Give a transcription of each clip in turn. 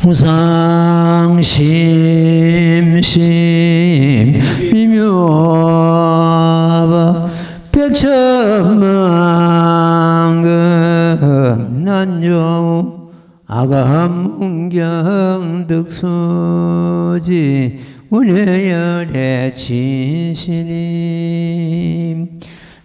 무상심심 미묘하바 백천만금 난조 아감문경 득수지 운해열의 진신임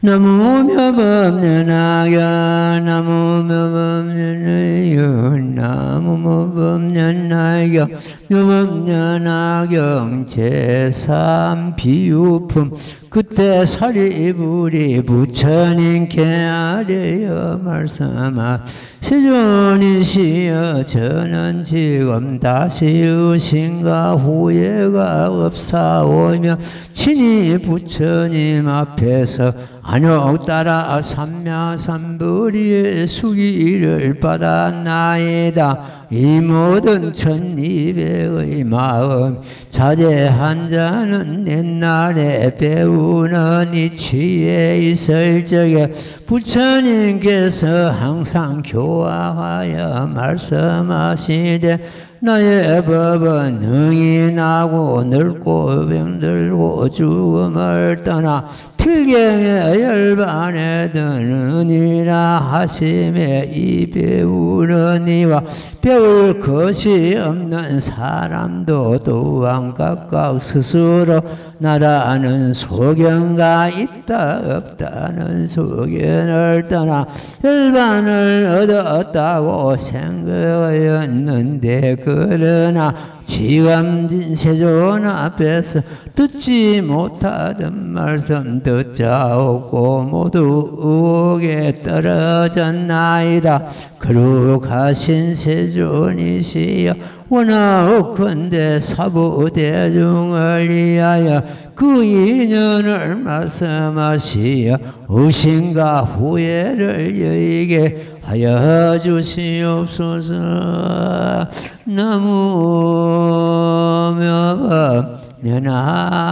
나무묘법는 악연 나무묘법는 의연 나무묘법는 악연 묘법는 악연 제3비유품 그때 사리불이 부처님께 아뢰어 말씀하 시존인시여 저는 지금 다시 의심과 후회가 없사오며 친히 부처님 앞에서 안욕 따라 삼야삼불이의 수기를 받았나이다. 이 모든 1200의 마음 자제한 자는 옛날에 배우는 이치에 있을 적에 부처님께서 항상 교화하여 말씀하시되 나의 법은 능히 나고 늙고 병들고 죽음을 떠나 필경의 열반에 드느니라 하심에 이 배우는 이와 배울 것이 없는 사람도 또한 각각 스스로 나라는 소견가 있다 없다는 소견을 떠나 열반을 얻었다고 생각하였는데 그러나 지금 세존 앞에서 듣지 못하던 말씀 듣자 없고 모두 의혹에 떨어졌나이다. 거룩하신 세존이시여 원하옵건대 사부대중을 위하여 그 인연을 말씀하시어 의심과 후회를 여의게 하여 주시옵소서. 나무묘법 연합형.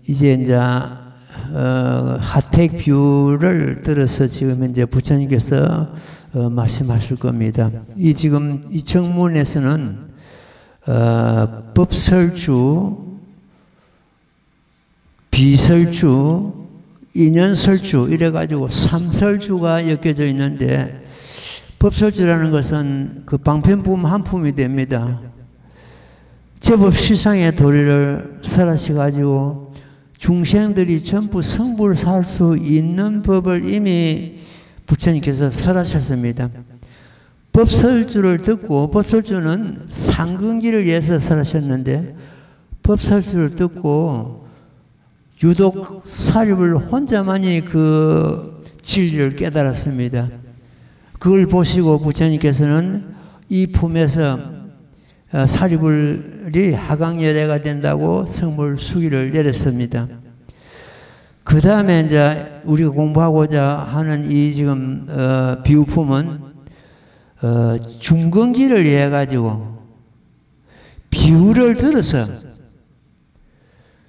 이제 하택 비유를 들어서 지금 이제 부처님께서 말씀하실 겁니다. 이 지금 이 정문에서는 법설주, 비설주, 인연설주 이래가지고 3설주가 엮여져 있는데 법설주라는 것은 그 방편품 한 품이 됩니다. 제법 시상의 도리를 설하셔가지고 중생들이 전부 성불 살 수 있는 법을 이미 부처님께서 설하셨습니다. 법설주를 듣고 법설주는 상근기를 위해서 설하셨는데 법설주를 듣고 유독 사립을 혼자만이 그 진리를 깨달았습니다. 그걸 보시고 부처님께서는 이 품에서 사리불이 하강열애가 된다고 성물 수기를 내렸습니다. 그 다음에 이제 우리가 공부하고자 하는 이 지금 비유품은 중근기를 위해 가지고 비유를 들어서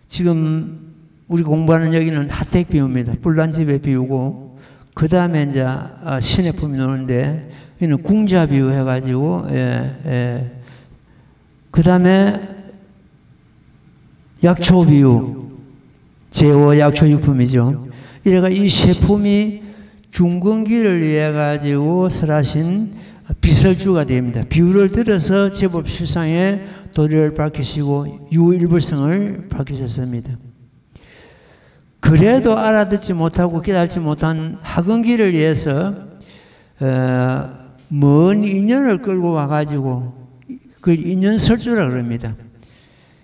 지금 우리 공부하는 여기는 하택 비유입니다. 뿔난집의 비유고 그 다음에 이제 신의 품이 나오는데 이는 궁자 비유 해가지고 그 다음에 약초 비유 제오 약초 유품이죠. 이래가 이 세 품이 중근기를 위해 가지고 설하신 비설주가 됩니다. 비유를 들어서 제법 실상의 도리를 밝히시고 유일불성을 밝히셨습니다. 그래도 알아듣지 못하고 깨달지 못한 하근기를 위해서 먼 인연을 끌고 와가지고 그걸 인연설주라 그럽니다.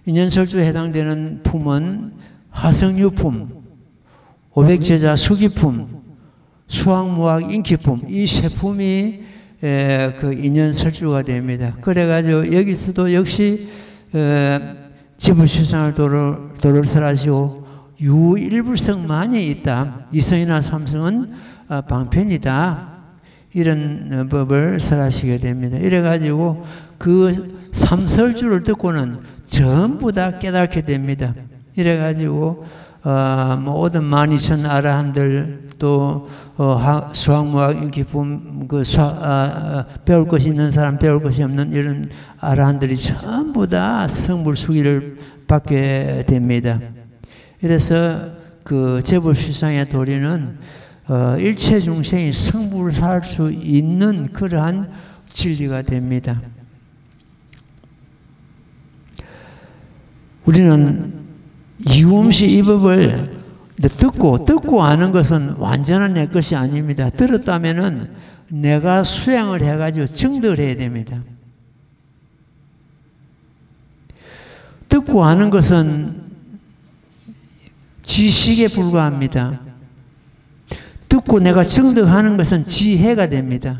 인연설주에 해당되는 품은 화성유품, 오백제자 수기품, 수학무학 인기품 이 세 품이 그 인연설주가 됩니다. 그래가지고 여기서도 역시 지불실상을 도를 설하시고 유일불성만이 있다. 이성이나 삼성은 방편이다. 이런 법을 설하시게 됩니다. 이래가지고 그 삼설주를 듣고는 전부 다 깨닫게 됩니다. 이래가지고 모든 12,000 아라한들 또 수학무학 인기품 배울 것이 있는 사람 배울 것이 없는 이런 아라한들이 전부 다 성불 수기를 받게 됩니다. 그래서 그 재벌실상의 도리는 일체 중생이 성불을 살 수 있는 그러한 진리가 됩니다. 우리는 이유 없이 이 법을 듣고 아는 것은 완전한 내 것이 아닙니다. 들었다면은 내가 수행을 해가지고 증득을 해야 됩니다. 듣고 아는 것은 지식에 불과합니다. 듣고 내가 증득하는 것은 지혜가 됩니다.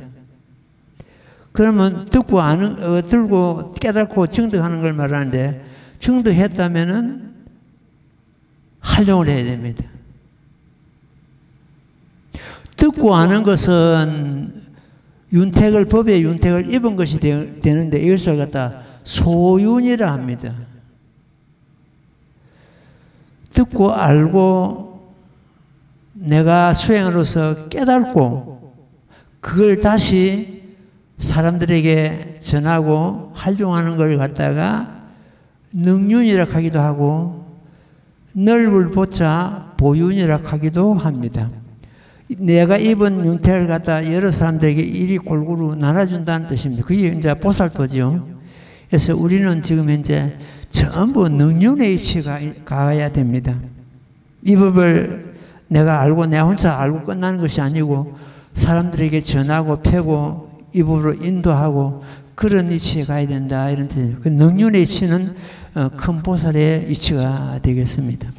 그러면 들고 깨닫고 증득하는 걸 말하는데, 증득했다면은 활용을 해야 됩니다. 듣고 아는 것은 법의 윤택을 입은 것이 되는데 이것을 갖다 소윤이라 합니다. 듣고 알고 내가 수행으로서 깨닫고 그걸 다시 사람들에게 전하고 활용하는 걸 갖다가 능윤이라 하기도 하고 넓을 보자 보윤이라 하기도 합니다. 내가 입은 윤택을 갖다 여러 사람들에게 이리 골고루 나눠준다는 뜻입니다. 그게 이제 보살도죠. 그래서 우리는 지금 현재 전부 능륜의 이치가 가야 됩니다. 이 법을 내가 알고 내 혼자 알고 끝나는 것이 아니고 사람들에게 전하고 펴고 이 법으로 인도하고 그런 이치에 가야 된다 이런 뜻이에요. 그 능륜의 이치는 큰 보살의 이치가 되겠습니다.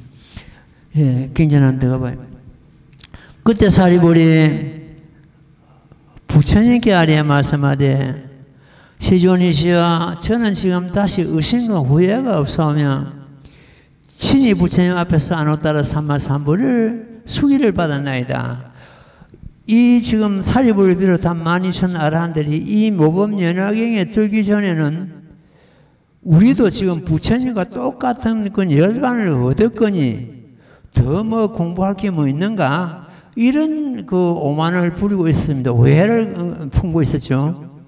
예, 굉장한 데가 봐요. 그때 사리불이 부처님께 아래 말씀하되 시존이시여 저는 지금 다시 의심과 후회가 없사오며 친히 부처님 앞에서 안오따라 삼마삼부를 수기를 받았나이다. 이 지금 사리불을 비롯한 12,000 아라한들이 이 모범연화경에 들기 전에는 우리도 지금 부처님과 똑같은 그 열반을 얻었거니 더 뭐 공부할 게 뭐 있는가 이런 그 오만을 부리고 있었습니다. 오해를 품고 있었죠.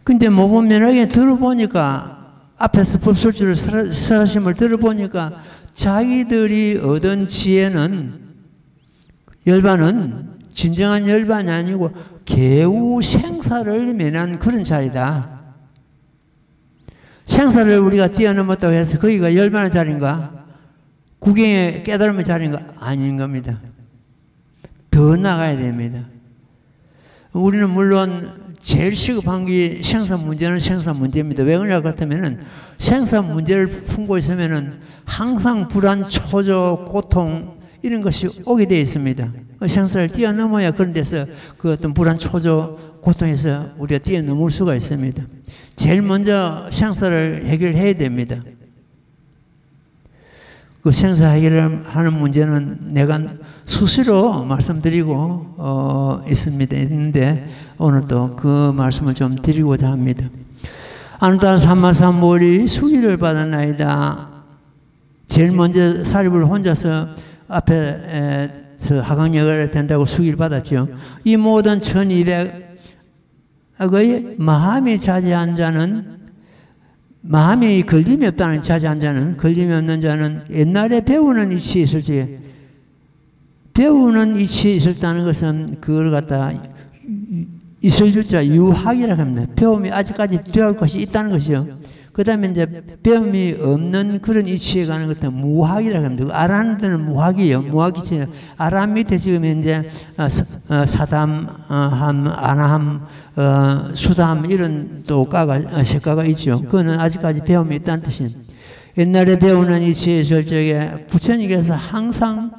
근데 모범연화경에 들어보니까 앞에서 법설주를 설하심을 들어보니까 자기들이 얻은 지혜는 열반은 진정한 열반이 아니고 개우 생사를 면한 그런 자리다. 생사를 우리가 뛰어넘었다고 해서 거기가 열반의 자리인가? 구경의 깨달음의 자리인가? 아닌 겁니다. 더 나가야 됩니다. 우리는 물론 제일 시급한 게 생사 문제는 생사 문제입니다. 왜 그러냐 그렇다면은 생사 문제를 품고 있으면은 항상 불안, 초조, 고통 이런 것이 오게 되어 있습니다. 생사를 뛰어넘어야 그런 데서 그 어떤 불안, 초조, 고통에서 우리가 뛰어넘을 수가 있습니다. 제일 먼저 생사를 해결해야 됩니다. 그 생사 해결을 하는 문제는 내가 수시로 말씀드리고 있는데 오늘도 그 말씀을 좀 드리고자 합니다. 안오따라 삼마삼보리 수기를 받았나이다. 제일 먼저 사리불 혼자서 앞에서 하강역을 된다고 수기를 받았죠. 이 모든 1200의 마음이 자제한 자는 마음이 걸림이 없다는 자제한 자는 걸림이 없는 자는 옛날에 배우는 이치에 있을 때 배우는 이치에 있었다는 것은 그걸 갖다 있을 유자 유학이라고 합니다. 배움이 아직까지 배울 것이 있다는 것이요. 그 다음에 이제 배움이 없는 그런 이치에 가는 것은 무학이라고 합니다. 아라는 데는 무학이에요. 무학이치. 아라 밑에 지금 이제 사담, 아나함, 수담 이런 또 색가가 있죠. 그거는 아직까지 배움이 있다는 뜻입니다. 옛날에 배우는 이치에 있을 적에 부처님께서 항상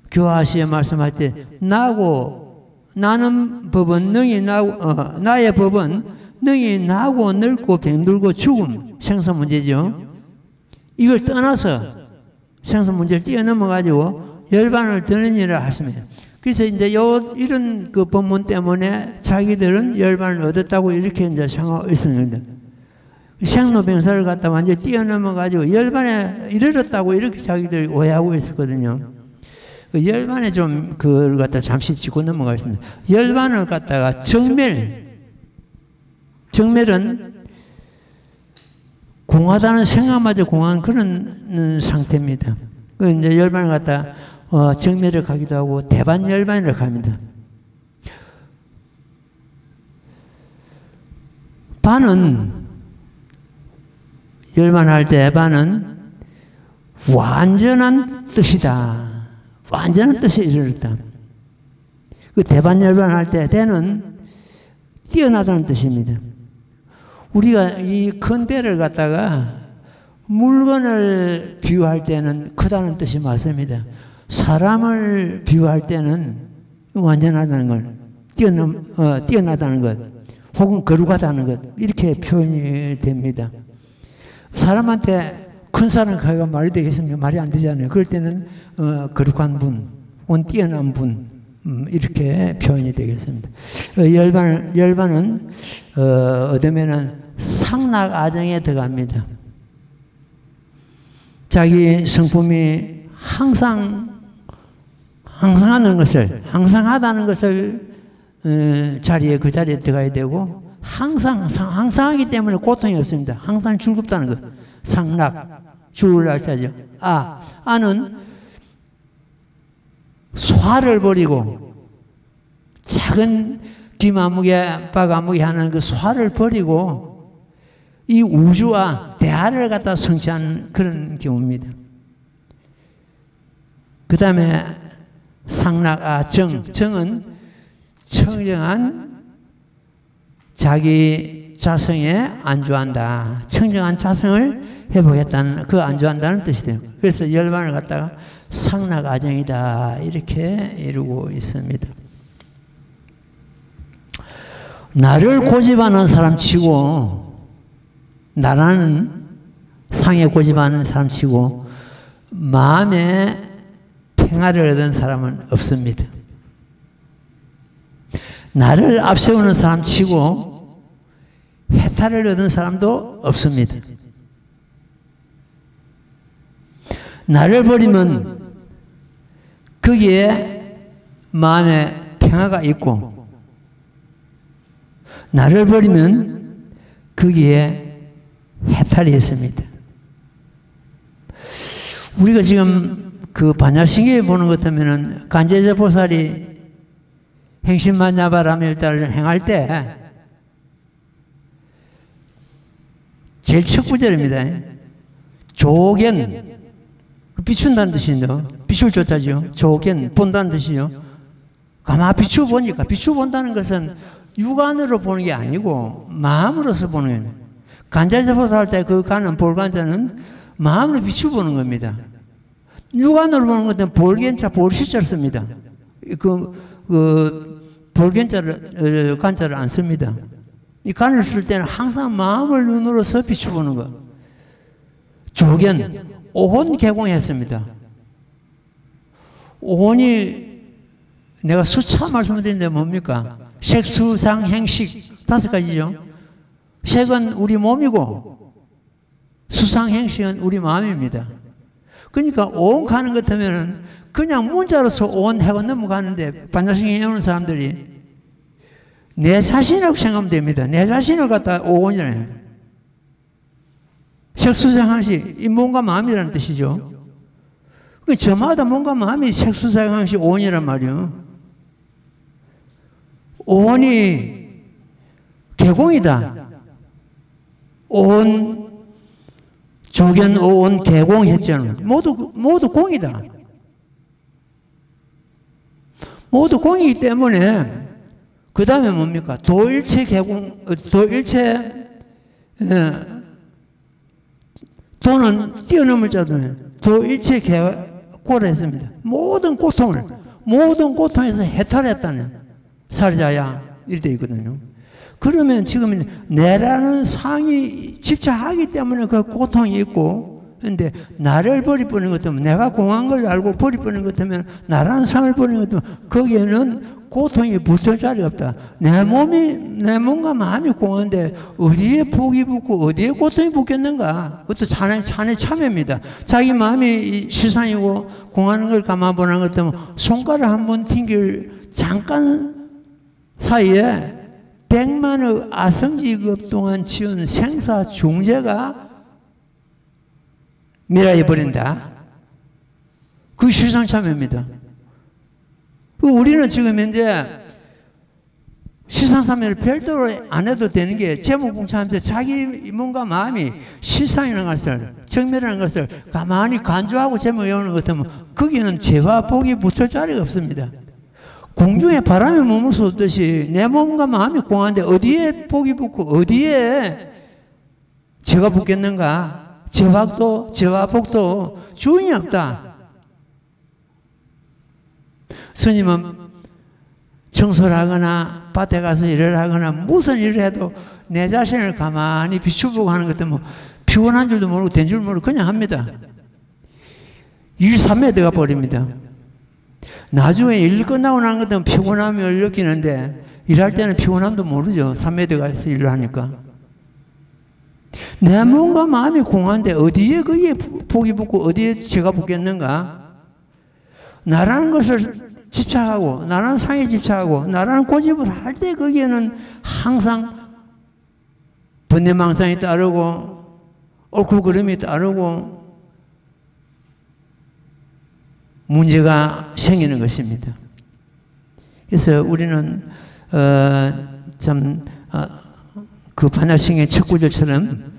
교화시에 말씀할 때 나는 법은 능히 나의 법은 능히 나고 늙고 병들고 죽음 생사 문제죠. 이걸 떠나서 생사 문제를 뛰어넘어 가지고 열반을 드느니라 하십니다. 그래서 이제 이런 그 법문 때문에 자기들은 열반을 얻었다고 이렇게 이제 생각하고 있습니다. 생로병사를 갖다 완전히 뛰어넘어가지고 열반에 이르렀다고 이렇게 자기들이 오해하고 있었거든요. 열반에 좀 그걸 갖다 잠시 짚고 넘어가겠습니다. 열반을 갖다가 정멸은 공하다는 생각마저 공한 그런 상태입니다. 그 이제 열반을 갖다 정멸을 가기도 하고 대반 열반을 갑니다. 반은 열반할 때 반은 완전한 뜻이다. 완전한 뜻에 이르렀다. 그 대반 열반할 때 대는 뛰어나다는 뜻입니다. 우리가 이 큰 배를 갖다가 물건을 비유할 때는 크다는 뜻이 맞습니다. 사람을 비유할 때는 완전하다는 걸, 뛰어나다는 것, 혹은 거룩하다는 것, 이렇게 표현이 됩니다. 사람한테 큰 사람 가가 말이 되겠습니까? 말이 안 되잖아요. 그럴 때는 거룩한 분, 혹은 뛰어난 분, 이렇게 표현이 되겠습니다. 열반은 얻으면은 상락아정에 들어갑니다. 자기 성품이 항상 항상하다는 것을 자리에 그 자리에 들어가야 되고 항상하기 때문에 고통이 없습니다. 항상 즐겁다는 것. 상락, 죽을 날짜죠. 아는 소화를 버리고 작은 귀마무개, 빠가무개 하는 그 소화를 버리고 이 우주와 대화를 갖다 성취하는 그런 경우입니다. 그 다음에 정은 청정한 자기 자성에 안주한다. 청정한 자성을 회복했다는, 그 안주한다는 뜻이 돼요. 그래서 열반을 갖다가 상락아정이다. 이렇게 이루고 있습니다. 나를 고집하는 사람 치고, 나라는 상에 고집하는 사람 치고, 마음에 평화를 얻은 사람은 없습니다. 나를 앞세우는 사람 치고 해탈을 얻은 사람도 없습니다. 나를 버리면 거기에 마음에 평화가 있고, 나를 버리면 거기에 해탈이 있습니다. 우리가 지금 그 반야신경에 보는 것 같으면은 간제자 보살이 행신만야바라밀다를 행할 때 제일 첫 구절입니다. 조견, 비춘다는 뜻이죠. 빛을 줬다죠. 조견, 본다는 뜻이요. 가만 비추보니까, 비추본다는 것은 육안으로 보는 게 아니고 마음으로서 보는 거예요. 간자자보살 할 때 그 가는 볼간자는 마음으로 비추보는 겁니다. 육안으로 보는 것은 볼견자, 볼시자를 씁니다. 볼견자를, 간자를 안 씁니다. 이 간을 쓸 때는 항상 마음을 눈으로서 비추보는 것. 조견, 오혼 개공했습니다. 오혼이 내가 수차 말씀드렸는데 뭡니까? 색수상 행식 5가지죠. 색은 우리 몸이고 수상 행식은 우리 마음입니다. 그러니까 오혼 가는 것 같으면 그냥 문자로서 오혼 하고 넘어가는데 반야신경에 오는 사람들이 내 자신이라고 생각하면 됩니다. 내 자신을 갖다 오혼이라요. 색수상 행식, 이 몸과 마음이라는 뜻이죠. 저마다 몸과 마음이 색수상 행식 오혼이란 말이에요. 오혼이 개공이다. 오혼, 조견, 오혼, 개공 했잖아요. 모두 공이다. 모두 공이기 때문에 그 다음에 뭡니까? 도일체 개공, 도는 뛰어넘을 자도 도일체 개고라 했습니다. 모든 고통에서 해탈했다는 살자야 이렇게 있거든요. 그러면 지금 내라는 상이 집착하기 때문에 그 고통이 있고, 그런데 나를 버리버리는 것 같으면, 내가 공한 걸 알고 버리버리는 것 같으면, 나라는 상을 버리는 것 같으면 거기에는 고통이 붙을 자리가 없다. 내 몸과 마음이 공한데 어디에 복이 붙고 어디에 고통이 붙겠는가? 그것도 자네 참여입니다. 자기 마음이 실상이고 공하는 걸 가만 보는 것 때문에 손가락 한번 튕길 잠깐 사이에 100만의 아성직업 동안 지은 생사 중재가 미라해버린다. 그 실상 참여입니다. 우리는 지금 현재 실상참여를 별도로 안 해도 되는 게 제목봉창하면서 자기 몸과 마음이 실상이라는 것을, 정멸이라는 것을 가만히 간주하고 제목에 오는 것 같으면 거기는 죄와 복이 붙을 자리가 없습니다. 공중에 바람이 머물 수 없듯이 내 몸과 마음이 공한데 어디에 복이 붙고 어디에 죄가 붙겠는가? 죄와 복도 주인이 없다. 스님은 청소를 하거나 밭에 가서 일을 하거나 무슨 일을 해도 내 자신을 가만히 비추보고 하는 것 때문에 피곤한 줄도 모르고 된 줄 모르고 그냥 합니다. 일 삼매대가 버립니다. 나중에 일 끝나고 나는 것 때문에 피곤함을 느끼는데 일할 때는 피곤함도 모르죠. 삼매대가 해서 일을 하니까. 내 몸과 마음이 공한데 어디에 거기에 복이 붙고 어디에 죄가 붙겠는가? 나라는 것을 집착하고 나라는 상에 집착하고 나라는 고집을 할 때 거기에는 항상 번뇌망상이 따르고 옳고그름이 따르고 문제가 생기는 것입니다. 그래서 우리는 그 반야성의 첫 구절처럼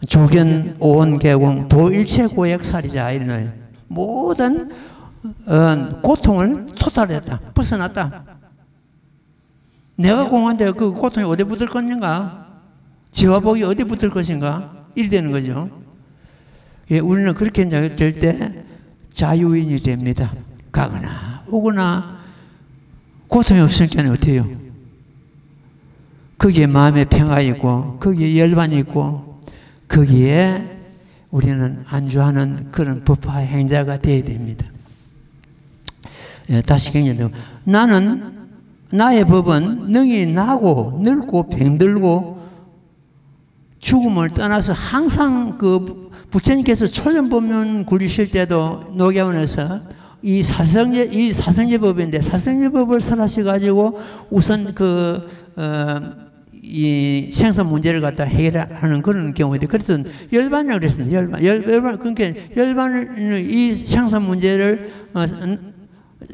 조견, 오온, 개공, 도일체, 고액살이자 이런 모든 고통을 토탈했다. 벗어났다. 내가 공한데 그 고통이 어디 붙을 것인가? 죄와 복이 어디 붙을 것인가? 이리 되는 거죠. 예, 우리는 그렇게 될 때 자유인이 됩니다. 가거나 오거나 고통이 없으니까 어때요? 거기에 마음의 평화 있고 거기에 열반이 있고 거기에 우리는 안주하는 그런 법화 행자가 되어야 됩니다. 예, 다시 경례되면 나의 법은 능히 나고 늙고 병들고 죽음을 떠나서 항상 그 부처님께서 초전법문 굴리실 때도 녹야원에서 이 사성제법인데 사성제법을 설하셔가지고 우선 이 생선 문제를 갖다 해결하는 그런 경우인데 그래서 열반이라고 그랬습니다. 열반 그러니까 열반을 이 생선 문제를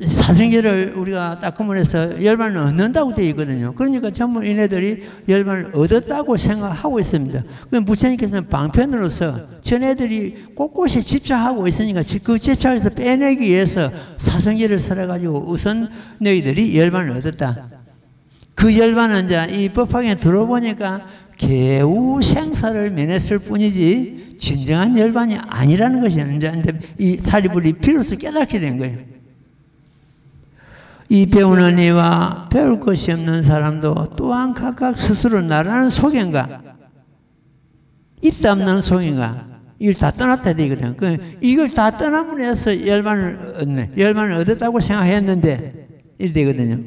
사성제를 우리가 딱구문해서 열반을 얻는다고 되어 있거든요. 그러니까 전부 이네들이 열반을 얻었다고 생각하고 있습니다. 그럼 부처님께서는 방편으로서 전애들이 곳곳에 집착하고 있으니까 그 집착에서 빼내기 위해서 사성제를 설해가지고 우선 너희들이 열반을 얻었다. 그 열반은 이제 이 법화경에 들어보니까 개우 생사를 면했을 뿐이지 진정한 열반이 아니라는 것이 이제 이 사리불이 비로소 깨닫게 된 거예요. 이 배우는 이와 배울 것이 없는 사람도 또한 각각 스스로 나라는 속인가 있다 없는 속인가 이걸 다 떠났다 되거든. 이걸 다 떠나면 해서 열반을 얻네. 열반을 얻었다고 생각했는데 이래 되거든요.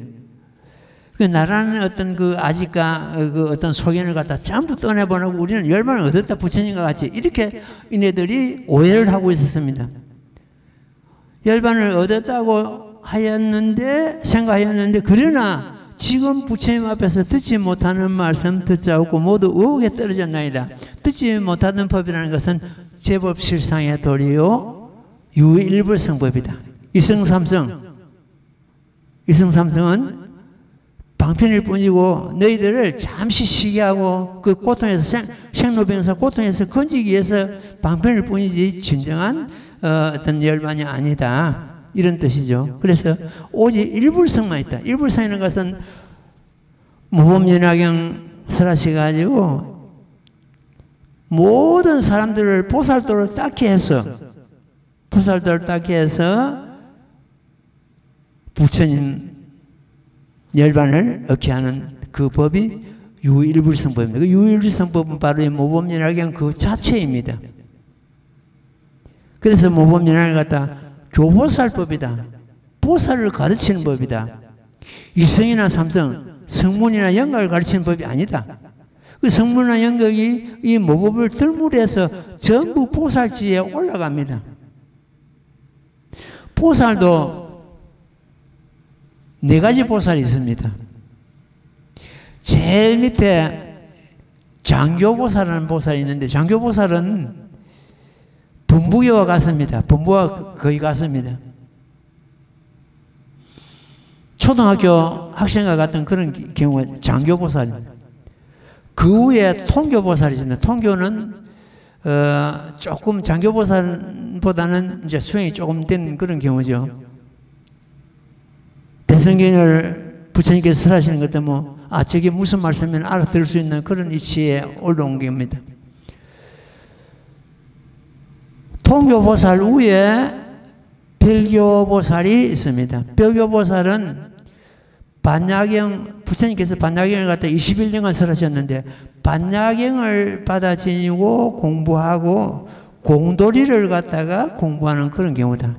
그 나라는 어떤 그 아직까 그 어떤 소견을 갖다 전부 떠내보내고 우리는 열반을 얻었다 부처님과 같이 이렇게 이네들이 오해를 하고 있었습니다. 열반을 얻었다고 생각하였는데 그러나 지금 부처님 앞에서 듣지 못하는 말씀 듣지 않고 모두 의혹에 떨어졌나이다. 듣지 못하는 법이라는 것은 제법 실상의 도리요 유일불성법이다. 이성삼성은 방편일 뿐이고 너희들을 잠시 쉬게 하고 그 고통에서 생로병사 고통에서 건지기 위해서 방편일 뿐이지 진정한 어떤 열반이 아니다. 이런 뜻이죠. 그래서 오직 일불성만 있다. 일불성이라는 것은 모범연화경 설하셔가지고 모든 사람들을 보살도를 닦게 해서 부처님 열반을 얻게 하는 그 법이 유일불성법입니다. 그 유일불성법은 바로 이 모범연화경 그 자체입니다. 그래서 모범연화를 갖다 교보살법이다. 보살을 가르치는 법이다. 이성이나 삼성, 성문이나 영각을 가르치는 법이 아니다. 그 성문이나 영각이 이 모법을 들물해서 전부 보살지에 올라갑니다. 보살도 4가지 보살이 있습니다. 제일 밑에 장교보살이라는 보살이 있는데, 장교보살은 범부교와 같습니다. 범부와 거의 같습니다. 초등학교 학생과 같은 그런 경우가 장교보살입니다. 그 후에 통교보살이 있습니다. 통교는 조금 장교보살보다는 이제 수행이 조금 된 그런 경우죠. 대성경을 부처님께서 설하시는 것도 저게 무슨 말씀이면 알아들을 수 있는 그런 이치에 올라온 겁니다. 통교보살 후에 별교보살이 있습니다. 별교보살은 부처님께서 반야경을 갖다 21년간 설하셨는데, 반야경을 받아 지니고 공부하고 공도리를 갖다가 공부하는 그런 경우다.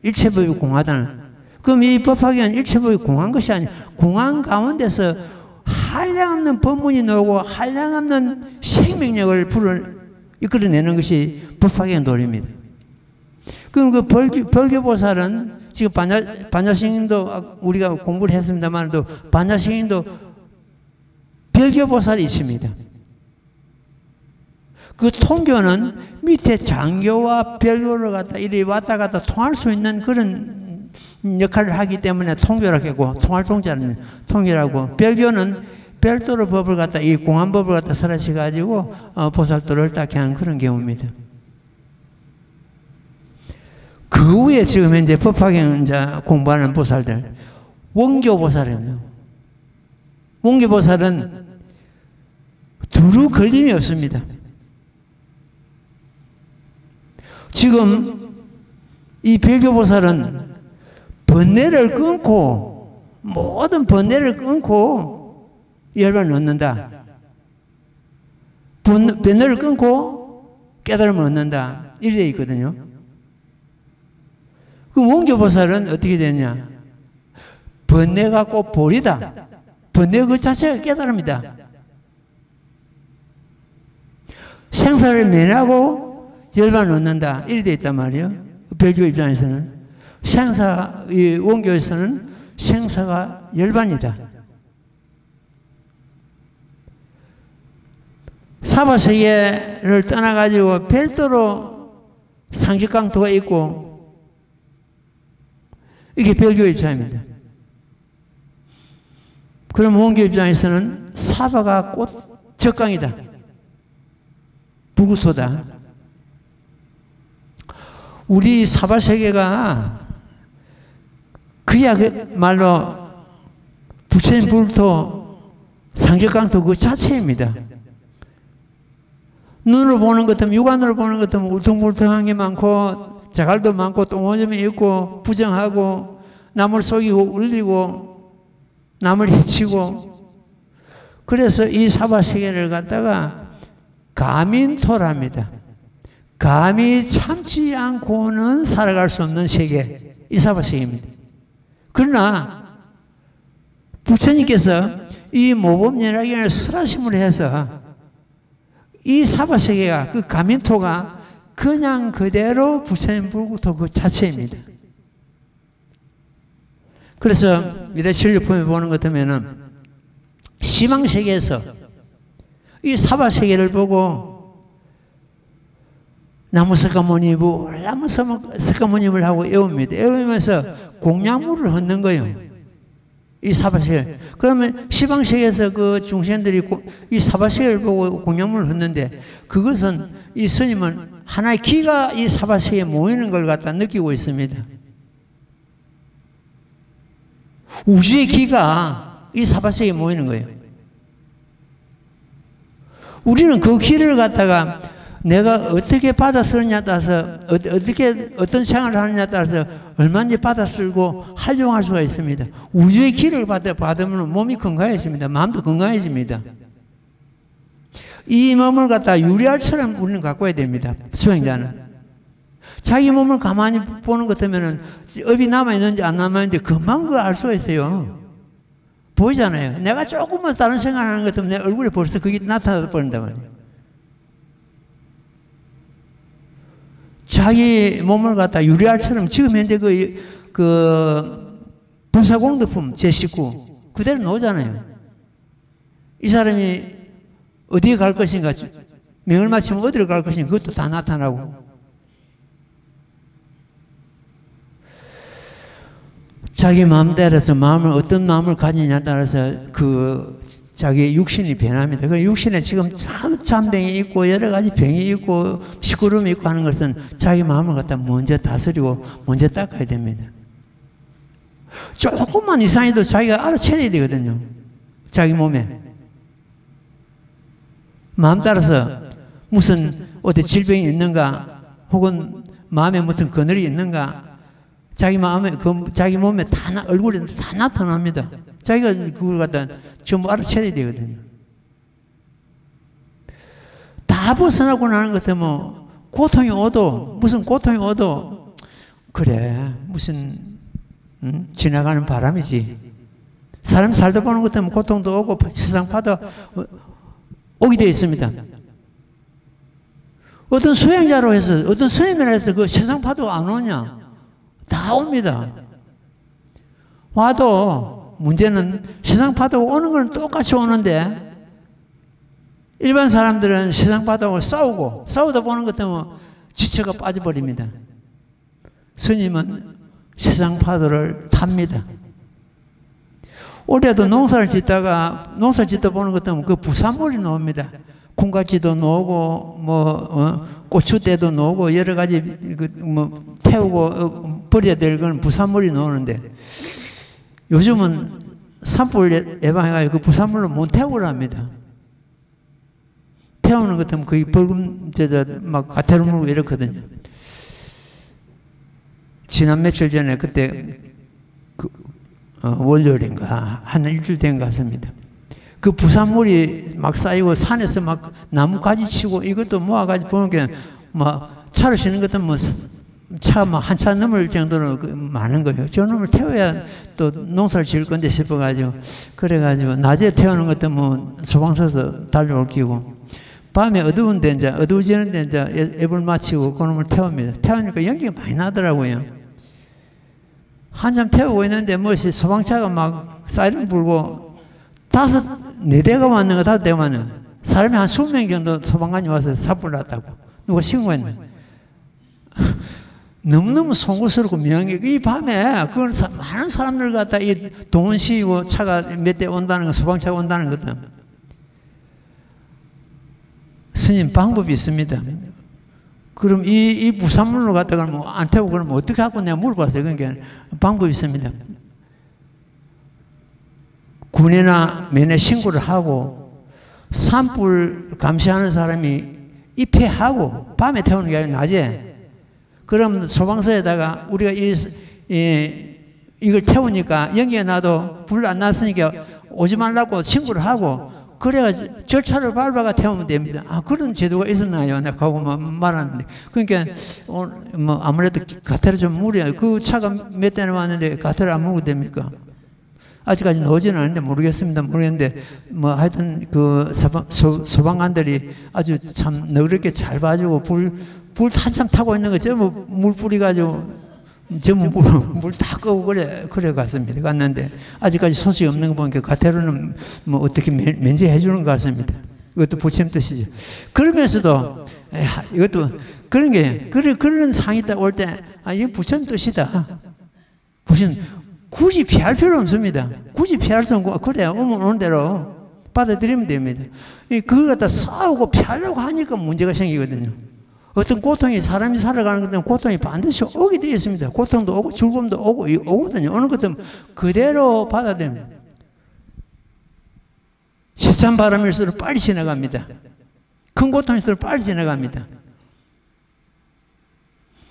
일체법이 공하다는. 그럼 이 법화경은 일체법이 공한 것이 아니라 공한 가운데서 한량없는 법문이 나오고 한량없는 생명력을 이끌어내는 것이 법화경 도리입니다. 그럼 그 벌교보살은 지금 반야스님도 우리가 공부를 했습니다만도 반야스님도 별교보살이 있습니다. 그 통교는 밑에 장교와 별교를 갖다 이리 왔다 갔다 통할 수 있는 그런 역할을 하기 때문에 통교라고 하고, 통할 통자는 통교라고, 별교는 별도로 법을 갖다 이 공안법을 갖다 설하시 가지고 보살도를 딱 하는 그런 경우입니다. 그 후에 지금 현재 법화경 공부하는 보살들, 원교보살입니다. 원교보살은 두루 걸림이 없습니다. 지금 이 별교보살은 번뇌를 끊고, 모든 번뇌를 끊고 열반을 얻는다. 번뇌를 끊고 깨달음을 얻는다. 이렇게 되어 있거든요. 그 원교보살은 어떻게 되느냐? 번뇌가 꼭 볼이다. 번뇌 그 자체가 깨달음이다. 생사를 면하고 열반을 얻는다. 이렇게 되어 있단 말이에요. 별교 입장에서는. 이 원교에서는 생사가 열반이다. 사바세계를 떠나가지고 별도로 상식강토가 있고, 이게 별교 입장입니다. 그럼 원교 입장에서는 사바가 곧 적강이다. 불구토다. 우리 사바세계가 그야말로 부처님 불토, 상적강토 그 자체입니다. 눈으로 보는 것 같으면, 육안으로 보는 것 같으면 울퉁불퉁한 게 많고, 자갈도 많고, 똥오줌이 있고, 부정하고, 남을 속이고, 울리고, 남을 해치고, 그래서 이 사바세계를 갖다가 가민토랍니다. 감히 참지 않고는 살아갈 수 없는 세계, 이 사바세계입니다. 그러나 부처님께서 이 모범연화경을 설하심을 해서 이 사바세계가, 그 가민토가 그냥 그대로 부처님 불구토 그 자체입니다. 그래서 미래 진료품에 보는 것 같으면은 시망세계에서 이 사바세계를 보고 나무석가모니부, 나무석가모니부를 하고 애웁니다. 애우면서 공양물을 헛는 거예요. 이 사바세계. 그러면 시방세계에서 그 중생들이 이 사바세계를 보고 공양물을 헛는데, 그것은 이 스님은 하나의 기가 이 사바세계에 모이는 걸 갖다 느끼고 있습니다. 우주의 기가 이 사바세계에 모이는 거예요. 우리는 그 기를 갖다가 내가 어떻게 받아 쓰느냐에 따라서, 어떤 생활을 하느냐에 따라서 얼마든지 받아 쓰고 활용할 수가 있습니다. 우주의 기를 받으면 몸이 건강해집니다. 마음도 건강해집니다. 이 몸을 갖다 유리알처럼 우리는 가꿔야 됩니다. 수행자는. 자기 몸을 가만히 보는 것 같으면 업이 남아있는지 안 남아있는지 금방 그걸 알 수가 있어요. 보이잖아요. 내가 조금만 다른 생각하는 것 같으면 내 얼굴에 벌써 그게 나타나 버린단 말이에요. 자기 몸을 갖다 유리알처럼 지금 현재 그 불사공덕품 제19 그대로 나오잖아요. 이 사람이 어디에 갈 것인가, 명을 마치면 어디로 갈 것인가, 그것도 다 나타나고. 자기 마음대로서 어떤 마음을 가지냐에 따라서 그 자기 육신이 변합니다. 그 육신에 지금 참 잔병이 있고 여러 가지 병이 있고 시끄러움이 있고 하는 것은 자기 마음을 갖다 먼저 다스리고 먼저 닦아야 됩니다. 조금만 이상해도 자기가 알아채야 되거든요. 자기 몸에. 마음 따라서 무슨 어디 질병이 있는가 혹은 마음에 무슨 그늘이 있는가 자기 마음에 자기 몸에 얼굴에 다 나타납니다. 자기가 그걸 갖다 전부 알아채야 되거든요. 다 벗어나고 나는 것 같으면 고통이 오도 무슨 고통이 오도 그래 무슨 지나가는 바람이지. 사람 살다 보는 것 같으면 고통도 오고 세상파도 오게 되어 있습니다. 어떤 수행자로 해서 어떤 스님이라 해서 그 세상파도가 안 오냐? 다 옵니다. 와도 문제는 세상파도가 오는 건 똑같이 오는데 일반 사람들은 세상파도하고 싸우다 보는 것 때문에 지쳐가 빠져버립니다. 스님은 세상파도를 탑니다. 올해도 농사를 짓다 보는 것 때문에 그 부산물이 나옵니다. 콩가지도 나오고 고추대도 나오고 여러 가지 태우고 버려야 될 건 부산물이 나오는데 요즘은 산불 예방해가지고 그 부산물로 못 태우려 합니다. 태우는 것 같으면 거의 벌금 막 가태료 물고 이렇거든요. 지난 며칠 전에 그때 월요일인가 한 일주일 된 것 같습니다. 그 부산물이 막 쌓이고 산에서 막 나무 가지 치고 이것도 모아가지고 보니까 차를 쉬는 것도 차 한 차 넘을 정도로 많은 거예요. 저 놈을 태워야 또 농사를 지을 건데 싶어가지고 그래가지고 낮에 태우는 것도 소방서서 달려올 끼고 밤에 어두워지는데 이제 앱을 마치고 그 놈을 태웁니다. 태우니까 연기가 많이 나더라고요. 한참 태우고 있는데 소방차가 막 사이렌 불고 4대가 왔는가 5대가 왔는가 사람이 한 20명 정도 소방관이 와서 사불 났다고 누가 신고했네. 너무너무 송구스럽고 명예. 이 밤에 그건 많은 사람들 갖다 이 동원시이고 차가 몇 대 온다는 거, 소방차가 온다는 것도. 스님 방법이 있습니다. 그럼 이 부산물로 갖다가 안 태우고 그러면 어떻게 하고 내가 물어봤어요. 그러니까 방법이 있습니다. 군이나 면에 신고를 하고 산불 감시하는 사람이 입회하고 밤에 태우는 게 아니라 낮에. 그럼 소방서에다가 우리가 이걸 태우니까 연기가 나도 불 안 났으니까 오지 말라고 신고를 하고 그래가지고 절차를 밟아가 태우면 됩니다. 그런 제도가 있었나요? 내가 하고 말하는데. 그러니까 아무래도 가태를 좀 물어야 그 차가 몇 대나 왔는데 가태를 안 물어도 됩니까? 아직까지 나오지는 않는데 모르겠는데 하여튼 그 소방관들이 아주 참 너그럽게 잘 봐주고 불 한참 타고 있는 거 전부 물 뿌려가지고 전부 물 다 끄고 그래 갔습니다. 갔는데 아직까지 소식이 없는 거 보니까 가태료는 어떻게 면제해 주는 것 같습니다. 이것도 부처님 뜻이죠. 그러면서도 이것도 그런 상이 딱 올 때 이건 부처님 뜻이다. 굳이 피할 필요 없습니다. 굳이 피할 수 없고 그래 오는 대로 받아들이면 됩니다. 그걸 갖다 싸우고 피하려고 하니까 문제가 생기거든요. 어떤 고통이 사람이 살아가는 것 때문에 고통이 반드시 오게 되어 있습니다. 고통도 오고 즐거움도 오거든요. 오는 것은 그대로 받아들입니다. 세찬 바람일수록 빨리 지나갑니다. 큰 고통일수록 빨리 지나갑니다.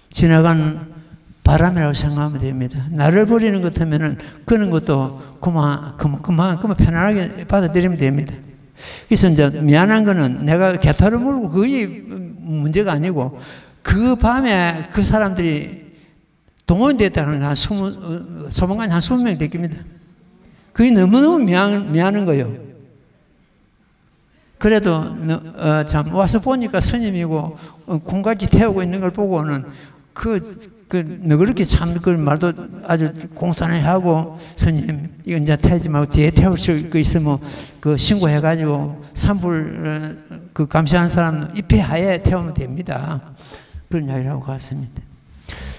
지나간 바람이라고 생각하면 됩니다. 나를 버리는 것 같으면은 그런 것도 그만 편안하게 받아들이면 됩니다. 그래서 이제 미안한 거는 내가 개타를 물고 그게 문제가 아니고 그 밤에 그 사람들이 동원됐다는 한 소방관이 한 20명 됐습니다. 그게 너무너무 미안한 거예요. 그래도 참 와서 보니까 스님이고 공갈지 태우고 있는 걸 보고는 너그럽게 참 그 말도 아주 공손해 하고, 스님 이거 이제 태우지 말고 뒤에 태우실 거 있으면 그 신고해가지고 산불 그 감시하는 사람 입회하에 태우면 됩니다. 그런 이야기를 하고 갔습니다.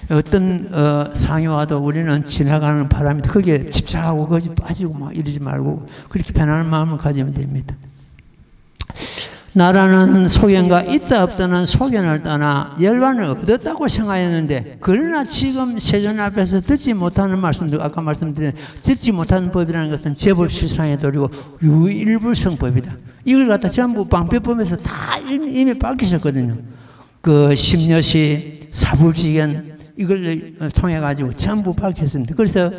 어떤 상이 와도 우리는 지나가는 바람이 거기에 집착하고 거기 빠지고 막 이러지 말고 그렇게 편안한 마음을 가지면 됩니다. 나라는 소견과 있다 없다는 소견을 떠나 열반을 얻었다고 생각했는데, 그러나 지금 세존 앞에서 듣지 못하는 말씀도 아까 말씀드린 듣지 못하는 법이라는 것은 제법 실상의 도리고 유일불성법이다. 이걸 갖다 전부 방패법에서 다 이미 밝히셨거든요. 그 심려시 사불지견 이걸 통해 가지고 전부 밝혔습니다. 그래서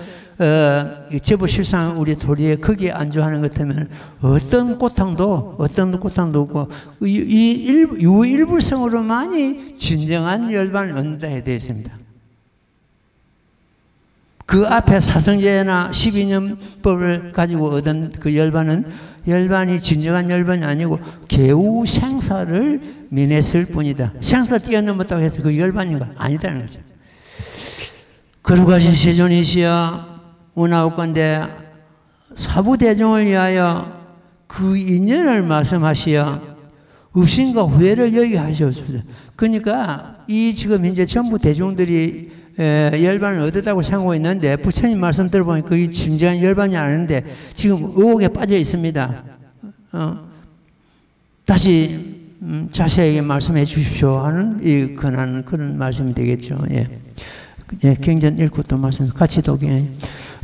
제법 실상 우리 도리에 거기에 안주하는 것 때문에 어떤 고통도 없고 이 유일불성으로만이 진정한 열반을 얻는다 해야 되겠습니다. 그 앞에 사성제나 12년법을 가지고 얻은 그 열반이 진정한 열반이 아니고 개우 생사를 면했을 뿐이다. 생사 뛰어넘었다고 해서 그 열반인가? 아니다는 거죠. 거룩하신 세존이시여 운하옵건대 사부대중을 위하여 그 인연을 말씀하시어 의심과 후회를 여기 하시옵소서. 그러니까 이 지금 현재 전부 대중들이 열반을 얻었다고 생각하고 있는데, 부처님 말씀 들어보니까 그게 진정한 열반이 아닌데 지금 의혹에 빠져 있습니다. 다시 자세하게 말씀해 주십시오 하는 이 그런 말씀이 되겠죠. 예, 경전 읽고 또 말씀 같이 독해.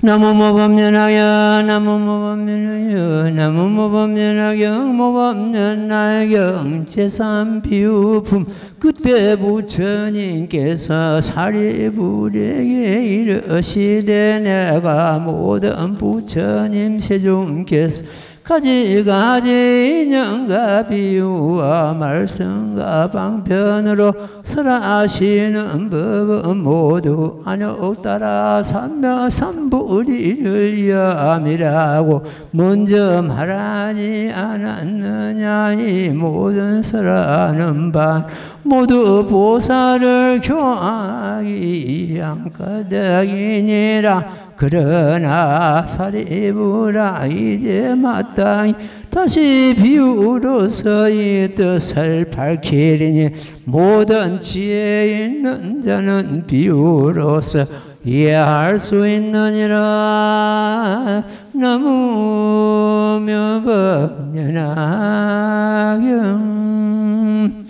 나무모범연하여 나무모범연하여 나무모범연하여 모범연하여 제3비유품. 그때 부처님께서 사리불에게 이르시되 내가 모든 부처님 세존께서 가지가지 인연과 비유와 말씀과 방편으로 설하시는 법은 모두 안욕 따라 삼불이를 위함이라고 먼저 말하지 않았느냐. 이 모든 설하는 바 모두 보살을 교하기 위한 까닭이니라. 그러나 사리불아 이제 마땅히 다시 비유로서 이 뜻을 밝히리니 모든 지혜 있는 자는 비유로서 이해할 수 있느니라. 나무묘법연하경.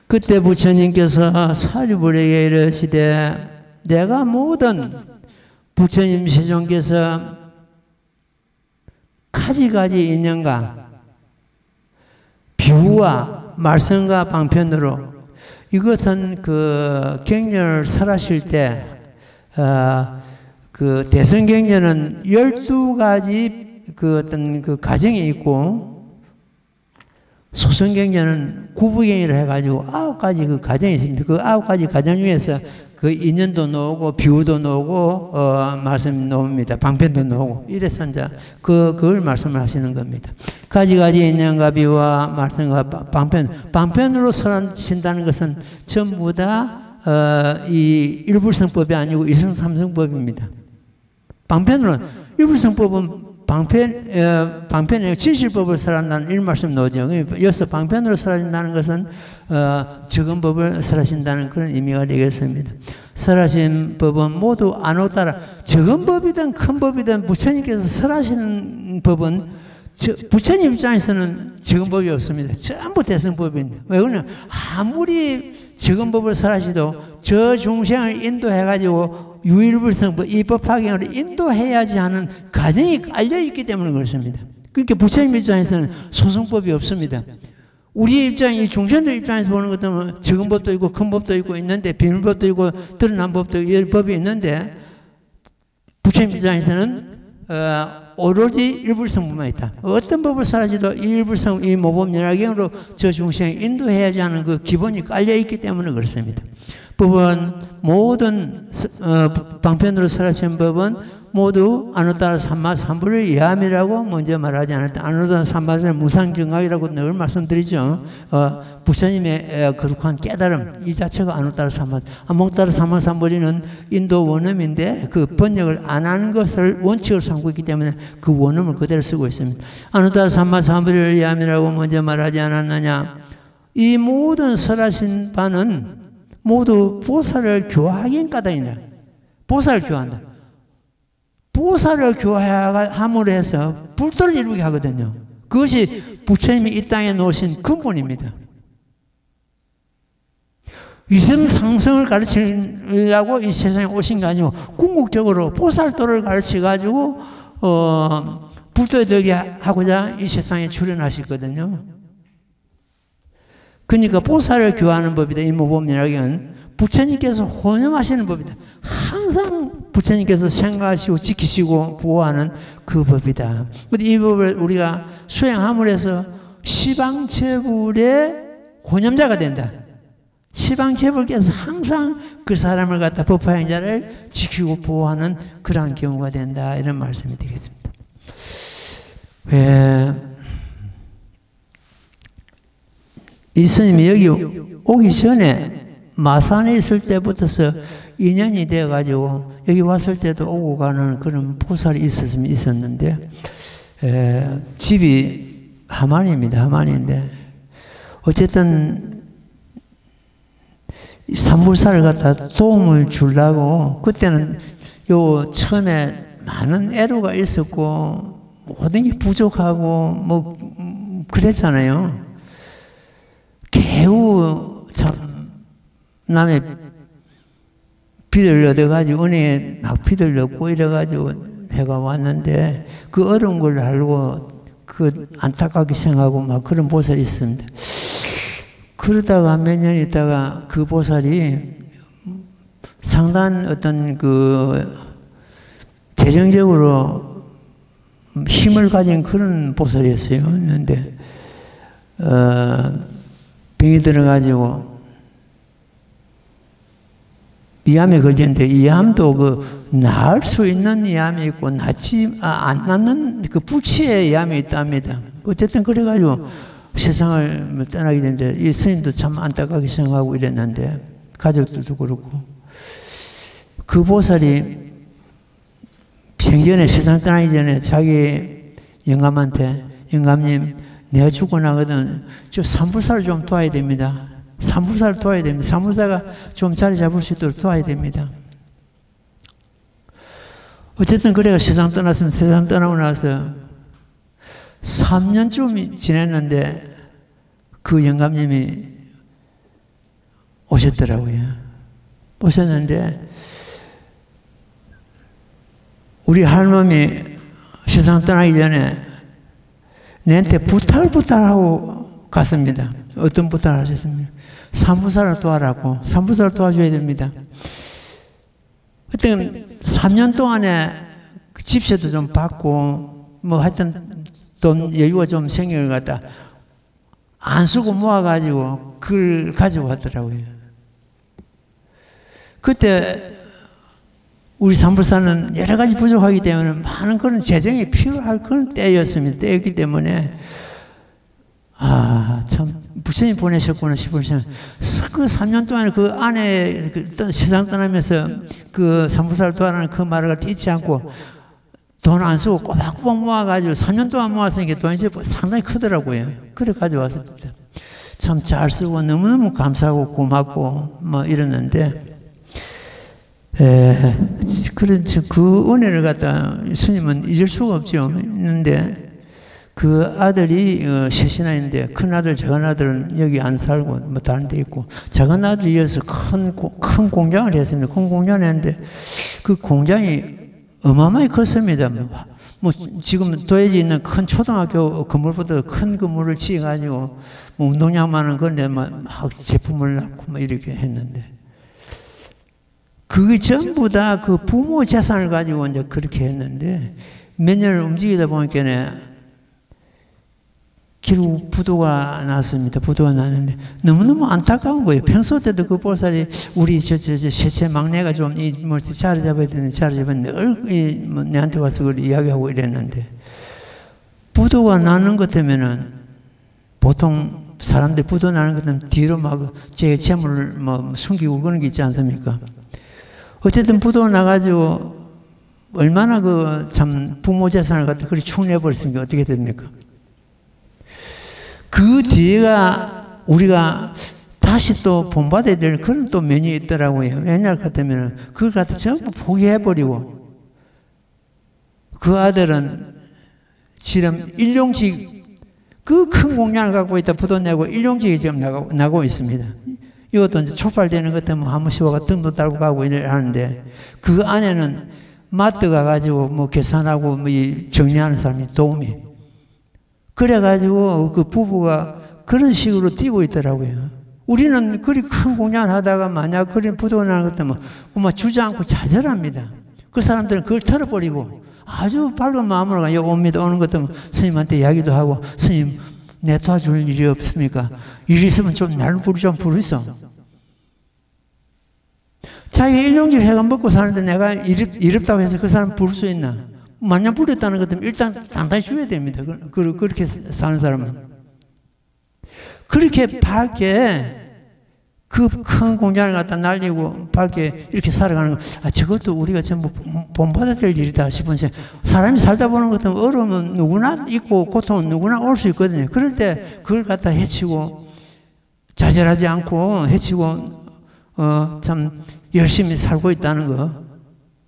그때 부처님께서 사리불에게 이르시되 내가 모든 부처님 세존께서 가지가지 인연과 비유와 말씀과 방편으로 이것은 그 경전을 설하실 때 그 대성경전은 12가지 그 어떤 그 가정이 있고 소성경전은 구부경이라 해가지고 9가지 그 가정이 있습니다. 그 9가지 가정 중에서 그 인연도 나오고 비유도 나오고 말씀 나옵니다. 방편도 나오고 이래서 이제 그걸 말씀을 하시는 겁니다. 가지가지 인연과 비유와 말씀과 방편으로 설하신다는 것은 전부 다 이 일불성법이 아니고 이성삼성법입니다. 방편으로는 일불성법은 방편에 진실법을 설한다는 이 말씀 나오죠. 여기서 방편으로 설하신다는 것은 적은 법을 설하신다는 그런 의미가 되겠습니다. 설하신 법은 모두 안옥 따라 적은 법이든 큰 법이든 부처님께서 설하시는 법은 부처님 입장에서는 적은 법이 없습니다. 전부 대승법입니다. 왜 그러냐? 아무리 적은 법을 설하시도 저 중생을 인도해가지고 유일불성법, 이 법화경으로 인도해야지 하는 과정이 깔려있기 때문에 그렇습니다. 그러니까 부처님 입장에서는 소승법이 없습니다. 우리 입장이 중생들 입장에서 보는 것도 적은 법도 있고 큰 법도 있고 있는데 비밀법도 있고 드러난 법도 있고 법이 있는데 부처님 입장에서는 오로지 일불성법만 있다. 어떤 법을 설하지도 이 일불성, 이 모범연화경으로 저 중생을 인도해야지 하는 그 기본이 깔려있기 때문에 그렇습니다. 법은 모든 방편으로 설하신 법은 모두 아누타라 삼마삼부를 예함이라고 먼저 말하지 않았다. 아누타라 삼마삼부는 무상증각이라고 늘 말씀드리죠. 부처님의 거룩한 깨달음 이 자체가 아누타라 삼마. 아몽타라 삼마삼부리는 인도 원음인데 그 번역을 안 하는 것을 원칙으로 삼고 있기 때문에 그 원음을 그대로 쓰고 있습니다. 아누타라 삼마삼부를 예함이라고 먼저 말하지 않았느냐. 이 모든 설하신 바는 모두 보살을 교화하긴 까닭이다. 보살을 교화한다. 보살을 교화함으로 해서 불도를 이루게 하거든요. 그것이 부처님이 이 땅에 놓으신 근본입니다. 위생상승을 가르치려고 이 세상에 오신 게 아니고 궁극적으로 보살도를 가르쳐가지고 불도에 들게 하고자 이 세상에 출현하셨거든요. 그러니까 보살을 교화하는 법이다. 이무법문이라기는 부처님께서 혼념하시는 법이다. 항상 부처님께서 생각하시고 지키시고 보호하는 그 법이다. 이 법을 우리가 수행함으로 해서 시방체불의 혼념자가 된다. 시방체불께서 항상 그 사람을 갖다 법화행자를 지키고 보호하는 그러한 경우가 된다. 이런 말씀이 되겠습니다. 이 스님이 여기 오기 전에 마산에 있을 때부터서 인연이 되어가지고 여기 왔을 때도 오고 가는 그런 보살이 있었는데 집이 하만입니다. 하만인데 어쨌든 산불사를 갖다 도움을 주려고 그때는 요 처음에 많은 애로가 있었고 모든 게 부족하고 뭐 그랬잖아요. 개우 참 남의 비를 얻어가지고 은혜에 막 비를 얻고 이래가지고 해가 왔는데 그 어려운 걸 알고 그 안타깝게 생각하고 막 그런 보살이 있습니다. 그러다가 몇 년 있다가 그 보살이 상당한 어떤 그 재정적으로 힘을 가진 그런 보살이었어요. 그런데 병이 들어가지고 이암에 걸렸는데 이 암도 그 나을 수 있는 이 암이 있고 안 낫는 그 부치의 이 암이 있답니다. 어쨌든 그래가지고 세상을 떠나게 됐는데 이 스님도 참 안타깝게 생각하고 이랬는데 가족들도 그렇고 그 보살이 생전에 세상 떠나기 전에 자기 영감한테 영감님 내가 죽고 나거든 저 산불사를 좀 도와야 됩니다. 산불사를 도와야 됩니다. 산불사가 좀 자리 잡을 수 있도록 도와야 됩니다. 어쨌든 그래가 세상 떠났으면 세상 떠나고 나서 3년쯤 지냈는데 그 영감님이 오셨더라고요. 오셨는데 우리 할머니 세상 떠나기 전에 내한테 부탁하고 갔습니다. 어떤 부탁을 하셨습니까? 산불사를 도와라고. 산불사를 도와줘야 됩니다. 그때 3년 동안에 집세도 좀 받고 뭐 하여튼 돈 여유가 좀 생길 것 같다. 안 쓰고 모아가지고 그걸 가지고 왔더라고요. 그때 우리 산불사는 여러 가지 부족하기 때문에 많은 그런 재정이 필요할 그런 때였습니다. 때였기 때문에 참 부처님 보내셨구나 싶으시면 그 3년 동안 그 안에 세상 떠나면서 그 산불사를 도와라는 그 말을 잊지 않고 돈 안 쓰고 꼬박꼬박 모아가지고 3년 동안 모았으니까 돈이 상당히 크더라고요. 그래 가져왔습니다. 참 잘 쓰고 너무너무 감사하고 고맙고 뭐 이랬는데 그 은혜를 갖다 스님은 잊을 수가 없죠. 있는데 그 아들이 셋이나 있는데 큰 아들, 작은 아들은 여기 안 살고 뭐 다른 데 있고 작은 아들이 이어서 큰 공장을 했습니다. 큰 공장을 했는데 그 공장이 어마어마하게 컸습니다. 뭐 지금 도해지에 있는 큰 초등학교 건물보다 큰 건물을 지어가지고 뭐 운동장만은 그런데 막 제품을 낳고 뭐 이렇게 했는데 그게 전부 다 그 부모 재산을 가지고 이제 그렇게 했는데 몇 년을 움직이다 보니까 결국 부도가 났습니다. 부도가 났는데 너무너무 안타까운 거예요. 평소 때도 그 보살이 우리 셋째 막내가 좀 자리 잡아야 되는데 자리 잡아야 늘 내한테 와서 그걸 이야기하고 이랬는데 부도가 나는 것 때문에는 보통 사람들 부도 나는 것 때문에 뒤로 막 제 재물을 뭐 숨기고 그런 게 있지 않습니까? 어쨌든 부도 나가지고 얼마나 그 참 부모 재산을 갖다 그리 축내버렸으니까 어떻게 됩니까? 그 뒤에가 우리가 다시 또 본받아야 될 그런 또 면이 있더라고요. 옛날 같으면 그걸 갖다 전부 포기해버리고 그 아들은 지금 일용직 그 큰 공양을 갖고 있다 부도 내고 일용직이 지금 나고 있습니다. 이것도 이제 촉발되는 것 때문에 한 번씩 와가 등도 달고 가고 이러는데 그 안에는 마트 가가지고 뭐 계산하고 뭐 정리하는 사람이 도움이 그래가지고 그 부부가 그런 식으로 뛰고 있더라고요. 우리는 그리 큰 공양을 하다가 만약 그런 부도가 나는 것 때문에 그만 주저앉고 좌절합니다. 그 사람들은 그걸 털어버리고 아주 밝은 마음으로 옵니다. 오는 것 때문에 스님한테 이야기도 하고 스님 내 도와줄 일이 없습니까? 일이 있으면 좀 나를 좀 부르소. 자기 일용직 회관 먹고 사는데 내가 일 없다고 해서 그 사람 부를 수 있나? 만약 부렸다는 것 때문에 일단 당당히 줘야 됩니다. 그렇게 사는 사람은. 그렇게 밝게 그 큰 공장을 갖다 날리고 밝게 이렇게 살아가는 거, 저것도 우리가 전부 본받아야 될 일이다 싶은 생각. 사람이 살다 보는 것은 어려움은 누구나 있고 고통은 누구나 올 수 있거든요. 그럴 때 그걸 갖다 해치고 좌절하지 않고 해치고 참 열심히 살고 있다는 거.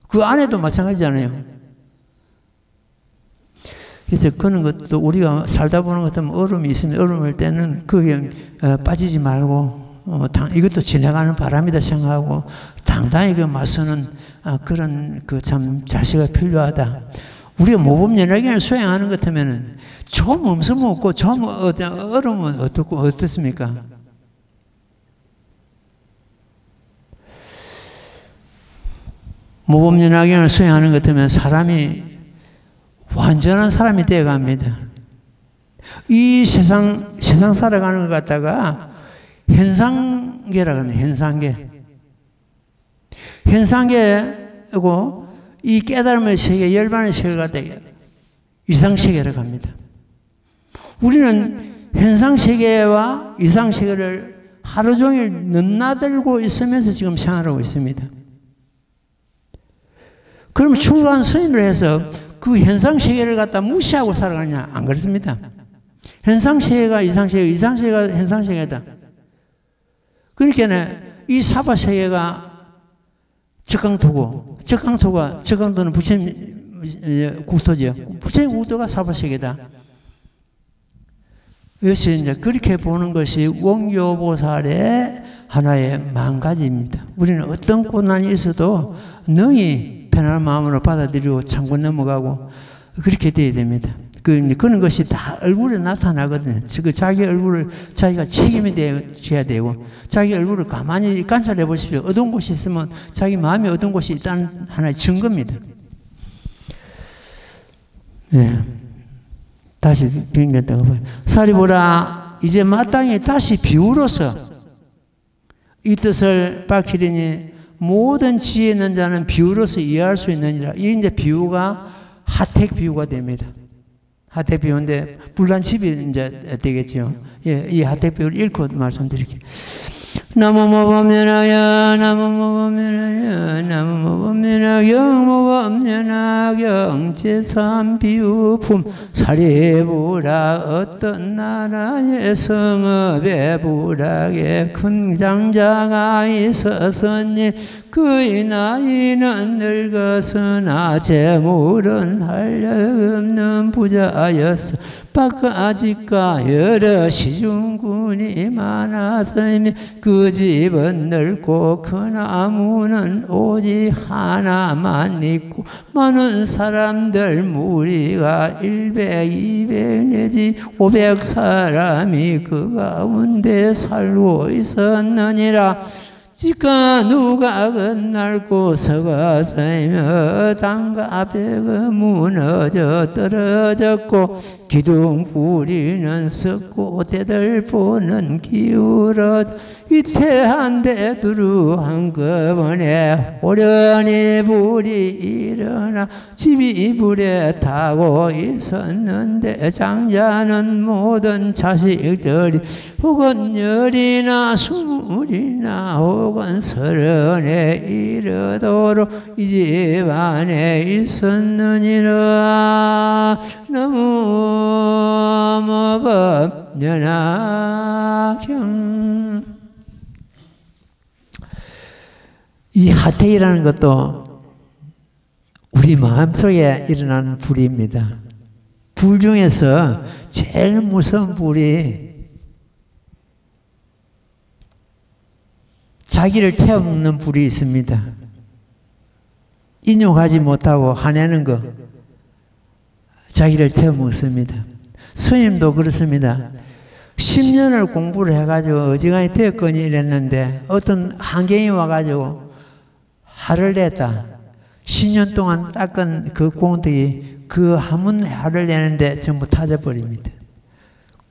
그 안에도 마찬가지잖아요. 그래서 그런 것도 우리가 살다 보는 것 같으면 어려움이 있으면 어려울 때는 거기에 빠지지 말고 이것도 지나가는 바람이다 생각하고 당당히 그 맞서는 그런 그 참 자세가 필요하다. 우리가 모범연락을 수행하는 것 같으면은 좀 엄청 없고 좀 어려우면 어떻습니까? 모범연락을 수행하는 것 같으면 사람이 완전한 사람이 되어 갑니다. 이 세상 살아가는 것 갖다가 현상계라고 하는 현상계. 현상계고 이 깨달음의 세계, 열반의 세계를 갖다 이상세계라고 합니다. 우리는 현상세계와 이상세계를 하루 종일 넘나들고 있으면서 지금 생활하고 있습니다. 그럼 출가한 스님을 해서 그 현상세계를 갖다 무시하고 살아가냐? 안 그렇습니다. 현상세계가 이상세계, 이상세계가 현상세계다. 그러니까 이 사바세계가 적강토고, 적강토는 부처님 국토죠. 부처님 국토가 사바세계다. 이것이 이제 그렇게 보는 것이 원교보살의 하나의 마음가짐입니다. 우리는 어떤 고난이 있어도 능히 편안한 마음으로 받아들이고 참고 넘어가고 그렇게 돼야 됩니다. 그런 것이 다 얼굴에 나타나거든요. 자기 얼굴을 자기가 책임이 져야 되고 자기 얼굴을 가만히 관찰해 보십시오. 어두운 곳이 있으면 자기 마음이 어두운 곳이 있다는 하나의 증거입니다. 네. 다시 변경했다고 봐요. 사리보라 이제 마땅히 다시 비유로서 이 뜻을 밝히리니 모든 지혜 있는 자는 비유로서 이해할 수 있느니라. 이 이제 비유가 하택 비유가 됩니다. 하택 비유인데 불란집이 이제 되겠죠. 예, 이 하택 비유를 읽고 말씀드릴게요. 나무모범면하여 나무모범면하여 나무모범면하 경모범면하 경제삼비유품 사리부라 어떤 나라의 성읍에 부락에 큰 장자가 있었으니 그의 나이는 늙었으나 재물은 한량없는 부자였어. 바까지가 여러 시중군이 많았으며 그 집은 넓고 그 나무는 오직 하나만 있고 많은 사람들 무리가 100, 200 내지 500 사람이 그 가운데 살고 있었느니라. 지가 누가 끝날고 서가 서이며 땅과 벽은 무너져 떨어졌고 기둥 뿌리는 썩고 대들 보는 기울어 위태한 배두루 한꺼번에 오련히 불이 일어나 집이 불에 타고 있었는데 장자는 모든 자식들이 혹은 열이나 스물이나 혹은 서른에 이르도록 이 집 안에 있었느니라. 너무 법연하경. 이 하태이라는 것도 우리 마음속에 일어나는 불입니다. 불 중에서 제일 무서운 불이 자기를 태워먹는 불이 있습니다. 인용하지 못하고 화내는 거, 자기를 태워먹습니다. 스님도 그렇습니다. 10년을 공부를 해가지고 어지간히 되었거니 이랬는데 어떤 환경이 와가지고 화를 냈다. 10년 동안 닦은 그 공덕이 그 한문 화를 내는데 전부 타져버립니다.